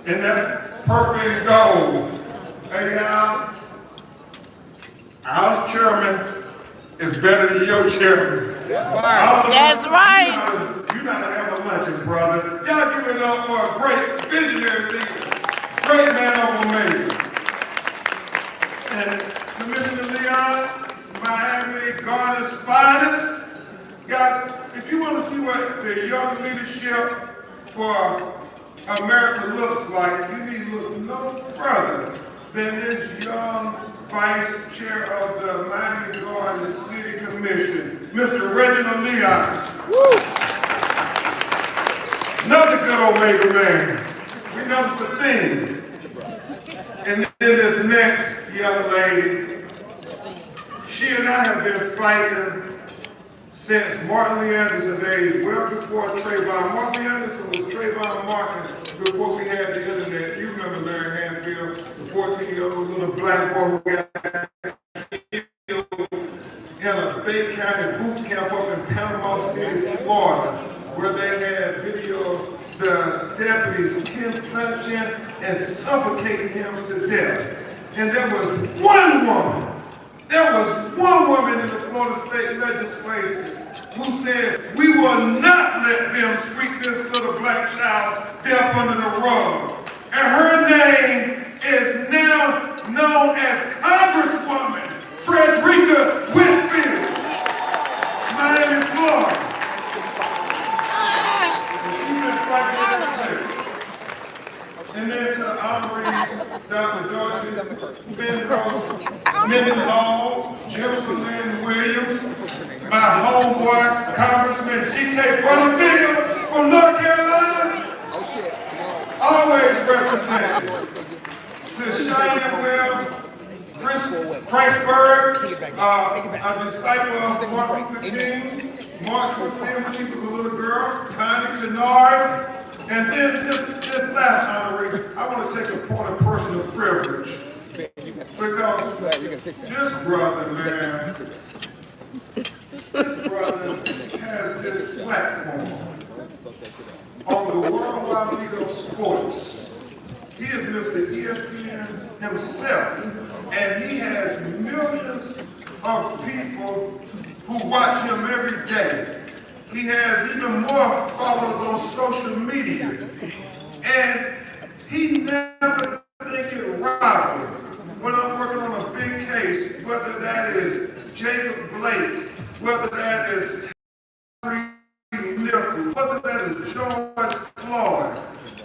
in that purple and gold. Hey, y'all, our chairman is better than your chairman. That's right. You gotta have a luncheon, brother. Y'all give it up for a great visionary leader, great man over me. And Commissioner Leon, Miami Garden's finest. If you want to see what the young leadership for America looks like, you need to look no further than this young Vice Chair of the Miami Garden City Commission, Mr. Reginald Leon. Woo. Another good Omega man. We noticed a thing. And then this next young lady, she and I have been fighting since Martin Lee Anderson days, well before Trayvon. Martin Lee Anderson was Trayvon Martin before we had the internet. You remember Larry Hanfield, the 14-year-old little black boy who got killed in a Bay County boot camp up in Panama City, Florida, where they had video of the deputies punching and suffocating him to death. And there was one woman in the Florida State Legislature who said, we will not let them sweep this little black child's death under the rug. And her name is now known as Congresswoman Frederica Whitfield, Miami, Florida. And she's been fighting ever since. And then to the honorary Dr. Dorothy Mendenhall, Jennifer Lynn Williams, my homeboy, Congressman G.K. Butterfield from North Carolina, always represented. To Cheyenne Webb, Christberg, a disciple of Martin Luther King, marched with him when she was a little girl, Connie Kennard. And then this last honorary, I want to take a point of personal privilege. Because this brother, man, this brother has this platform on the Worldwide League of Sports. He is Mr. ESPN himself, and he has millions of people who watch him every day. He has even more followers on social media. And he never think it robbery when I'm working on a big case, whether that is Jacob Blake, whether that is Tyree Nichols, whether that is George Floyd.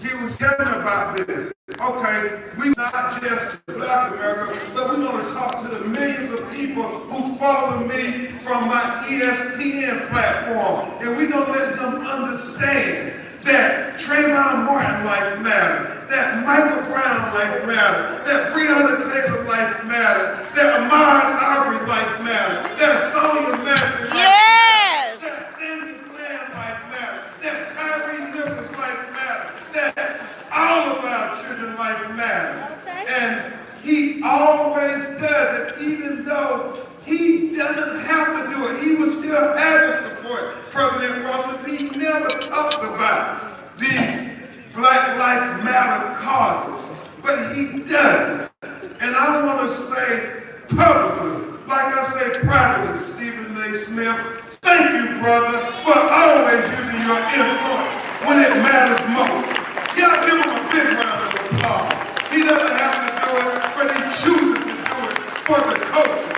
He was telling about this. Okay, we not just Black America, but we want to talk to the millions of people who follow me from my ESPN platform. And we're going to let them understand that Trayvon Martin life matter, that Michael Brown life matter, that Breonna Taylor life matter, that Ahmaud Arbery life matter, that Sonia Massey life matter, that Andy Bland life matter, that Tyree Nichols life matter, that all of our children life matter. And he always does it, even though he doesn't have to do it. He would still have to support President Russell if he never talked about these Black Lives Matter causes. But he doesn't. And I want to say publicly, like I say privately, Stephen A. Smith, thank you, brother, for always using your influence when it matters most. Y'all give him a big round of applause. He doesn't have to do it, but he chooses to do it for the culture.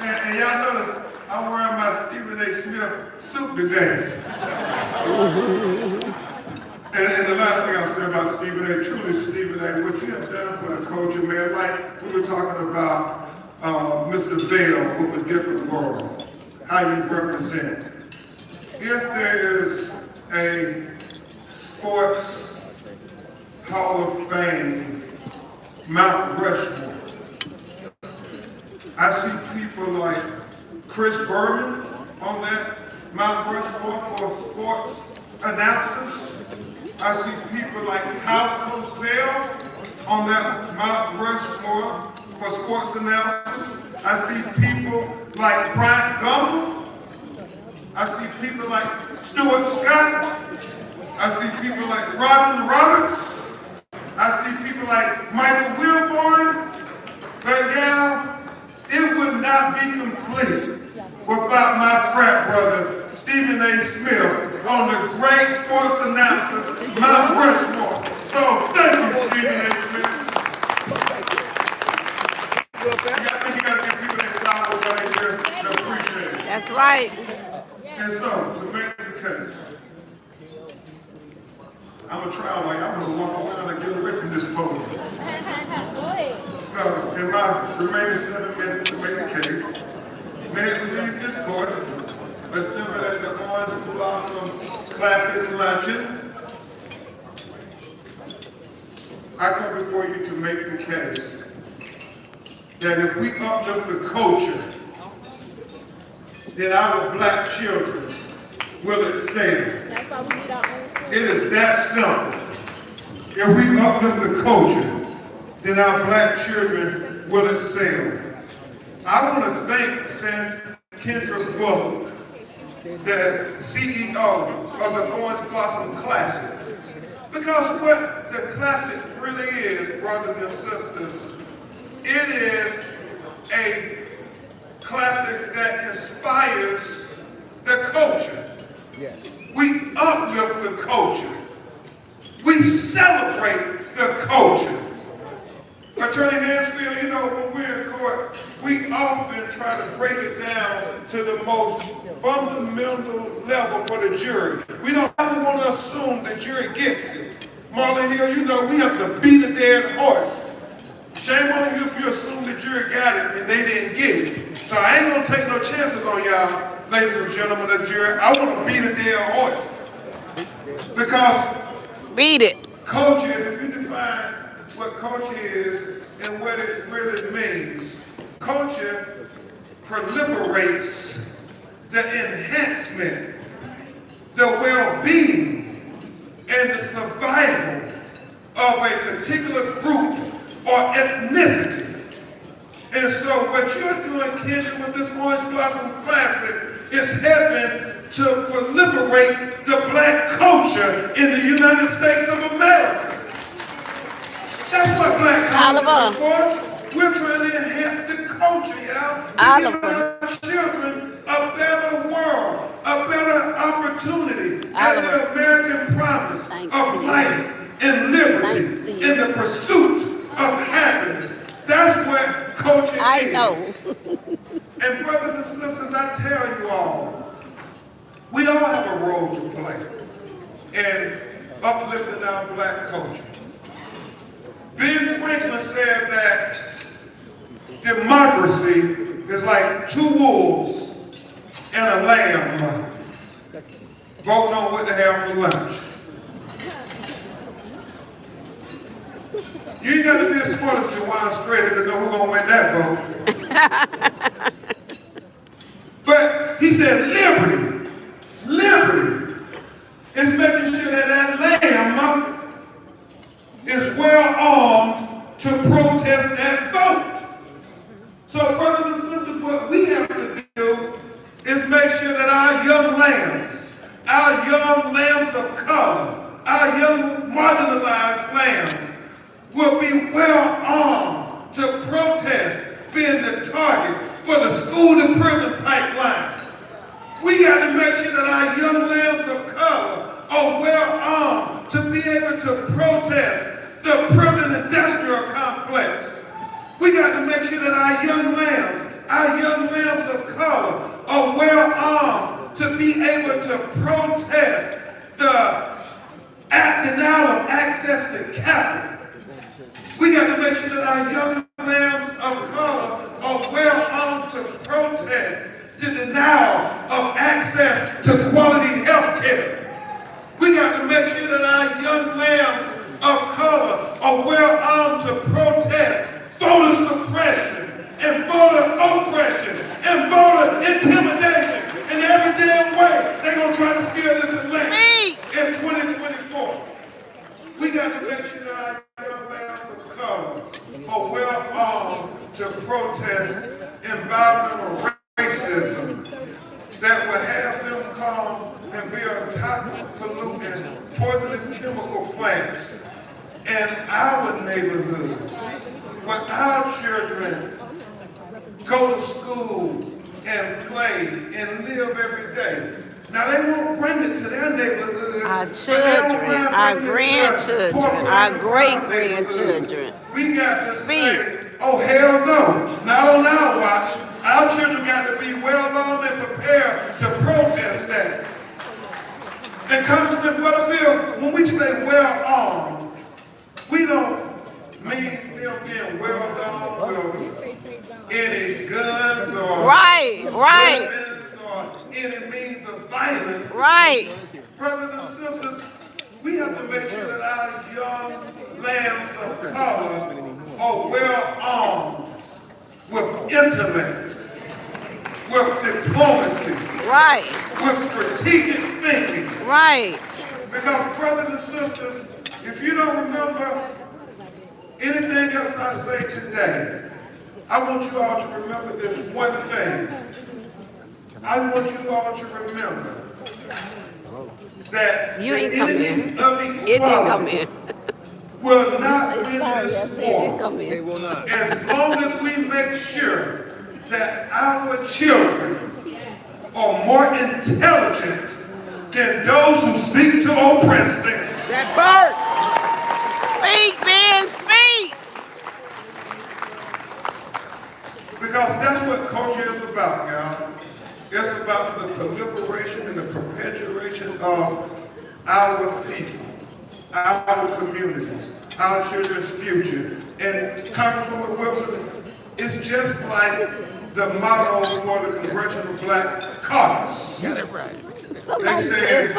And y'all notice I'm wearing my Stephen A. Smith suit today. And the last thing I'll say about Stephen A., truly Stephen A., what you have done for the culture, man, like we were talking about Mr. Bell with A Different World, how you represent. If there is a sports Hall of Fame, Mount Rushmore, I see people like Chris Berman on that Mount Rushmore for sports announcers. I see people like Hal Cosell on that Mount Rushmore for sports announcers. I see people like Bryant Gumbel. I see people like Stuart Scott. I see people like Robin Roberts. I see people like Michael Wilborn. But yeah, it would not be complete without my frat brother, Stephen A. Smith, on the great sports announcers, Mount Rushmore. So thank you, Stephen A. Smith. You got to give people their flowers right here to appreciate it. That's right. And so, to make the case, I'm a trial lawyer. I'm going to walk around and get away from this podium. So, in my remaining 7 minutes to make the case, may it please this court, assembled at the Orange Blossom Classic Luncheon, I come before you to make the case that if we uplift the culture, then our black children will excel. It is that simple. If we uplift the culture, then our black children will excel. I want to thank Kendra Bullock, the CEO of the Orange Blossom Classic, because what the classic really is, brothers and sisters, it is a classic that inspires the culture. Yes. We uplift the culture. We celebrate the culture. Attorney Hansfield, you know, when we're in court, we often try to break it down to the most fundamental level for the jury. We don't ever want to assume the jury gets it. Marlon Hill, you know, we have to beat a dead horse. Shame on you if you assume the jury got it and they didn't get it. So I ain't gonna take no chances on y'all, ladies and gentlemen of the jury. I want to beat a dead horse. Because Beat it. culture, if you define what culture is and what it really means, culture proliferates the enhancement, the well-being, and the survival of a particular group or ethnicity. And so what you're doing, Kendra, with this Orange Blossom Classic is helping to proliferate the black culture in the United States of America. That's what black culture is for. We're trying to enhance the culture, y'all. To give our children a better world, a better opportunity, and the American promise of life and liberty in the pursuit of happiness. That's what culture is. I know. And brothers and sisters, I tell you all, we all have a role to play in uplifting our black culture. Ben Franklin said that democracy is like two wolves and a lamb voting on what to have for lunch. You ain't got to be as smart as Jawan Strader to know who's going to win that vote. But he said liberty is making sure that that lamb is well armed to protest that vote. So brothers and sisters, what we have to do is make sure that our young lambs of color, our young marginalized lambs will be well armed to protest being the target for the school-to-prison pipeline. We got to make sure that our young lambs of color are well armed to be able to protest the prison industrial complex. We got to make sure that our young lambs of color are well armed to be able to protest the denial of access to capital. We got to make sure that our young lambs of color are well armed to protest the denial of access to quality health care. We got to make sure that our young lambs of color are well armed to protest voter suppression and voter oppression and voter intimidation in every damn way. They're going to try to steal this election in 2024. We got to make sure that our young lambs of color are well armed to protest environmental racism that will have them come and be a toxic pollutant, poison chemical plants in our neighborhoods where our children go to school and play and live every day. Now they won't bring it to their neighborhood. Our children, our grandchildren, our great-grandchildren. We got to say, oh hell no, not on our watch. Our children got to be well armed and prepared to protest that. And Congressman Butterfield, when we say well armed, we don't mean them being well armed with any guns or weapons or any means of violence. Right. Brothers and sisters, we have to make sure that our young lambs of color are well armed with intellect, with diplomacy, Right. with strategic thinking. Right. Because brothers and sisters, if you don't remember anything else I say today, I want you all to remember this one thing. I want you all to remember that You the ain't come enemies in. of It didn't come equality in. will not win this It didn't war come in. as long as we make sure that our children are more intelligent than those who seek to oppress them. That bird! Speak, Ben, speak. Because that's what culture is about, y'all. It's about the proliferation and the perpetuation of our people, our communities, our children's future. And Congresswoman Wilson, it's just like the motto for the Congressional Black Caucus. Got it right. They said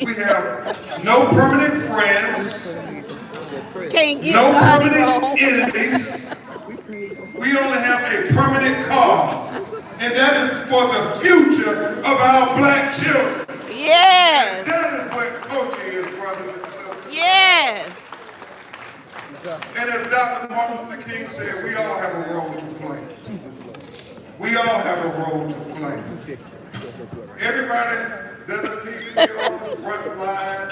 we have no permanent friends, Can't get no body permanent roll. enemies. We only have a permanent cause, and that is for the future of our black children. Yes. That is what culture is, brothers and sisters. Yes. And as Dr. Martin Luther King said, we all have a role to play. We all have a role to play. Everybody doesn't need to be on the front line.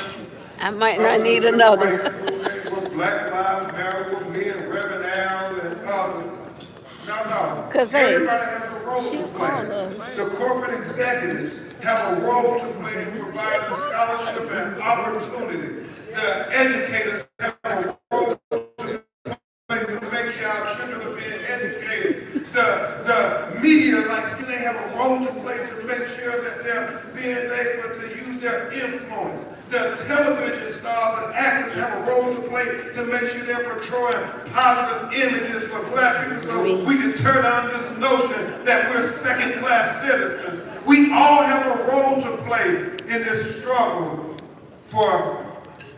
I might not need another. With Black Lives Matter, with me and Reverend Al and others. No. 'Cause, hey, everybody has a role to play. The corporate executives have a role to play in providing scholarship and opportunity. The educators have a role to play to make sure our children are being educated. The media, like they have a role to play to make sure that they're being able to use their influence. The television stars and actors have a role to play to make sure they're portraying positive images for black people so we can turn down this notion that we're second-class citizens. We all have a role to play in this struggle for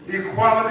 equality.